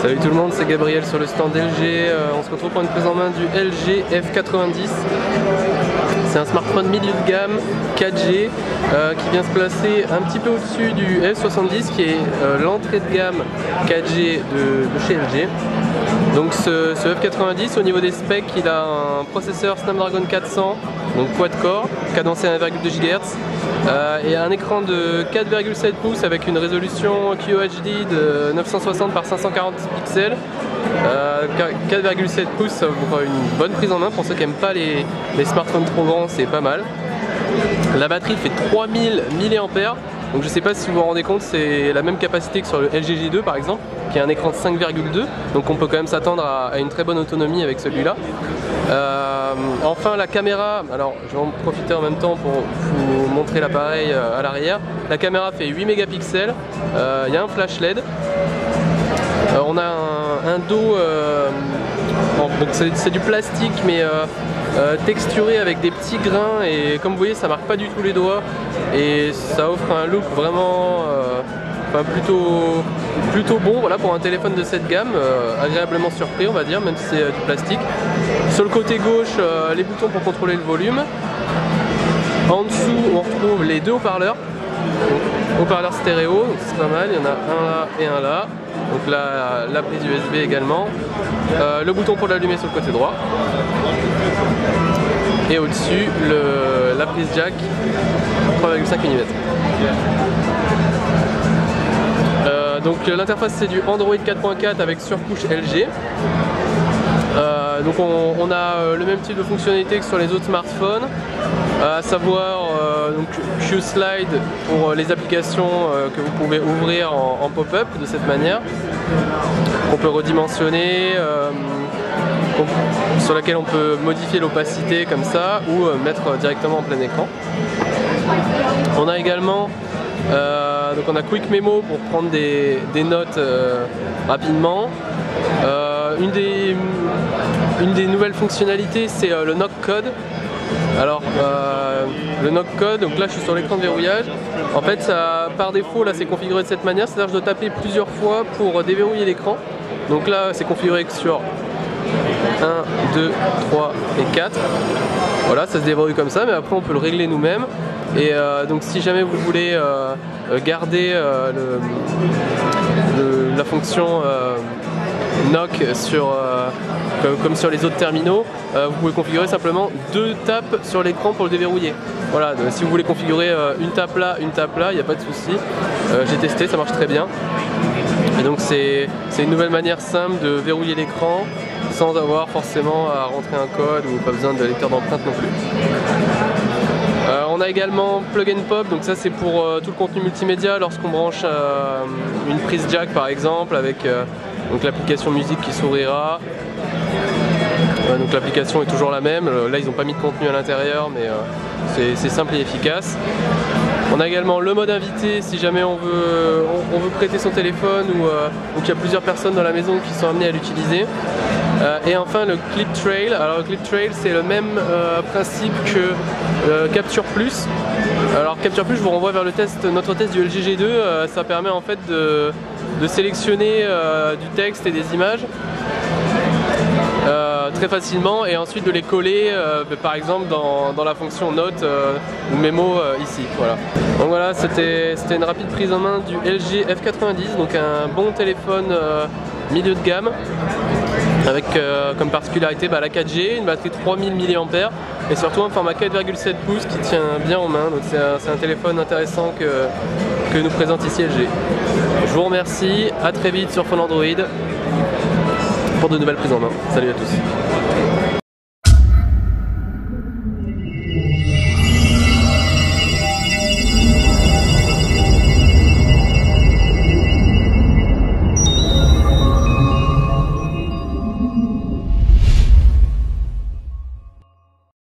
Salut tout le monde, c'est Gabriel sur le stand LG. On se retrouve pour une prise en main du LG F90. C'est un smartphone milieu de gamme 4G qui vient se placer un petit peu au-dessus du F70 qui est l'entrée de gamme 4G de chez LG. Donc ce F90, au niveau des specs, il a un processeur Snapdragon 400, donc quad-core, cadencé à 1,2 GHz, et un écran de 4,7 pouces avec une résolution QHD de 960 par 540 pixels. 4,7 pouces, ça vous fera une bonne prise en main. Pour ceux qui n'aiment pas les smartphones trop grands, c'est pas mal. La batterie fait 3000 mAh. Donc je ne sais pas si vous vous rendez compte, c'est la même capacité que sur le LG G2 par exemple, qui a un écran de 5,2, donc on peut quand même s'attendre à une très bonne autonomie avec celui-là. Enfin la caméra, alors je vais en profiter en même temps pour vous montrer l'appareil à l'arrière. La caméra fait 8 mégapixels, il y a un flash LED, on a un dos, donc c'est du plastique mais texturé avec des petits grains, et comme vous voyez ça marque pas du tout les doigts et ça offre un look vraiment plutôt bon, voilà, pour un téléphone de cette gamme, agréablement surpris on va dire, même si c'est du plastique. Sur le côté gauche, les boutons pour contrôler le volume. En dessous on retrouve les deux haut-parleurs, haut-parleurs stéréo, donc c'est pas mal, il y en a un là et un là. Donc là, la prise USB également, le bouton pour l'allumer sur le côté droit, et au-dessus la prise jack 3,5 mm. Donc l'interface c'est du Android 4.4 avec surcouche LG. Donc on a le même type de fonctionnalité que sur les autres smartphones, à savoir donc Q-Slide pour les applications que vous pouvez ouvrir en pop-up de cette manière, qu'on peut redimensionner, sur laquelle on peut modifier l'opacité comme ça ou mettre directement en plein écran. On a également donc on a Quick Memo pour prendre des notes rapidement. Une des nouvelles fonctionnalités c'est le knock code. Alors le knock code, donc là je suis sur l'écran de verrouillage. En fait ça, par défaut là c'est configuré de cette manière, c'est-à-dire que je dois taper plusieurs fois pour déverrouiller l'écran. Donc là c'est configuré que sur 1, 2, 3 et 4. Voilà, ça se déverrouille comme ça, mais après on peut le régler nous-mêmes. Et donc si jamais vous voulez garder la fonction knock comme sur les autres terminaux, vous pouvez configurer simplement 2 tapes sur l'écran pour le déverrouiller. Voilà, si vous voulez configurer une tape là, il n'y a pas de souci. J'ai testé, ça marche très bien. Et donc c'est une nouvelle manière simple de verrouiller l'écran sans avoir forcément à rentrer un code ou pas besoin de lecteur d'empreinte non plus. On a également Plug and Pop, donc ça c'est pour tout le contenu multimédia lorsqu'on branche une prise jack par exemple avec donc l'application musique qui s'ouvrira. Donc l'application est toujours la même, là ils n'ont pas mis de contenu à l'intérieur mais c'est simple et efficace. On a également le mode invité si jamais on veut prêter son téléphone ou qu'il y a plusieurs personnes dans la maison qui sont amenées à l'utiliser. Et enfin le Clip Trail. Alors le Clip Trail c'est le même principe que Capture Plus. Alors Capture Plus, je vous renvoie vers notre test du LG G2. Ça permet en fait de sélectionner du texte et des images très facilement et ensuite de les coller par exemple dans la fonction note ou mémo ici. Voilà. Donc voilà, c'était une rapide prise en main du LG F90, donc un bon téléphone milieu de gamme avec comme particularité la 4G, une batterie de 3000 mAh et surtout un format 4,7 pouces qui tient bien en main. Donc c'est un téléphone intéressant que nous présente ici LG. Je vous remercie, à très vite sur Phone Android pour de nouvelles prises en main. Salut à tous.